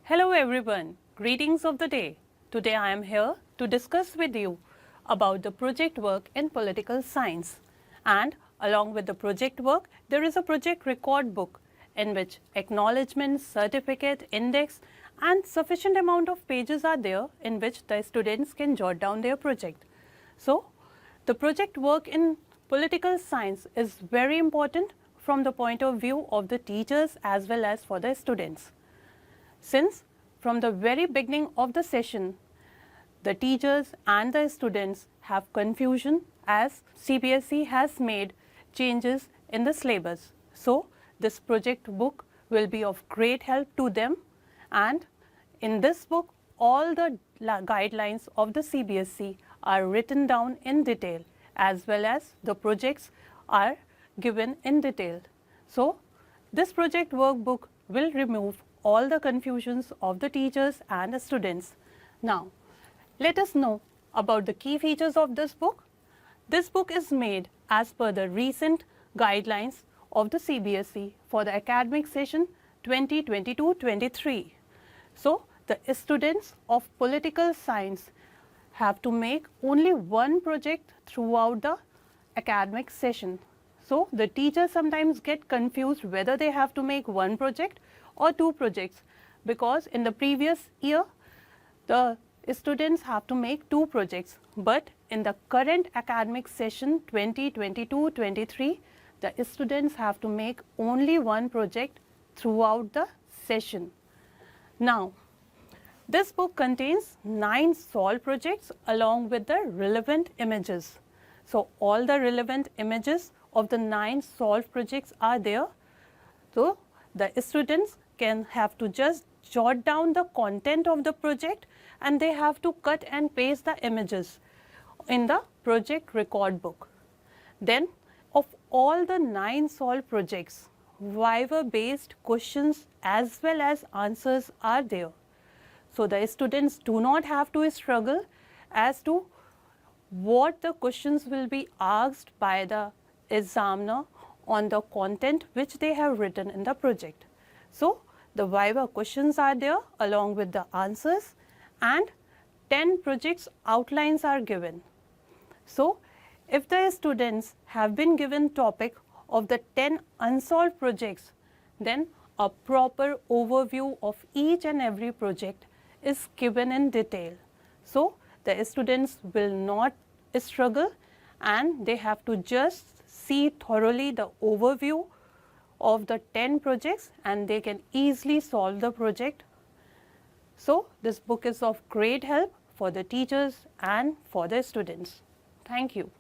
Hello everyone, greetings of the day. Today I am here to discuss with you about the project work in political science. And along with the project work, there is a project record book in which acknowledgement, certificate, index and sufficient amount of pages are there in which the students can jot down their project. So, the project work in political science is very important from the point of view of the teachers as well as for the students. Since from the very beginning of the session, the teachers and the students have confusion as CBSE has made changes in the syllabus. So, this project book will be of great help to them, and in this book all the guidelines of the CBSE are written down in detail as well as the projects are given in detail. So, this project workbook will remove all the confusions of the teachers and the students. Now, let us know about the key features of this book. This book is made as per the recent guidelines of the CBSE for the academic session 2022-23. So, the students of political science have to make only one project throughout the academic session. So, the teachers sometimes get confused whether they have to make one project or two projects, because in the previous year the students have to make two projects, but in the current academic session 2022-23 the students have to make only one project throughout the session. Now, this book contains 9 solved projects along with the relevant images. So, all the relevant images of the 9 solved projects are there. So, the students can have to just jot down the content of the project and they have to cut and paste the images in the project record book. Then, of all the 9 solved projects, Viva based questions as well as answers are there. So, the students do not have to struggle as to what the questions will be asked by the examiner on the content which they have written in the project. So, the Viva questions are there along with the answers and 10 projects outlines are given. So, if the students have been given topic of the 10 unsolved projects, then a proper overview of each and every project is given in detail. So, the students will not struggle and they have to just see thoroughly the overview of the 10 projects and they can easily solve the project. So, this book is of great help for the teachers and for the students. Thank you.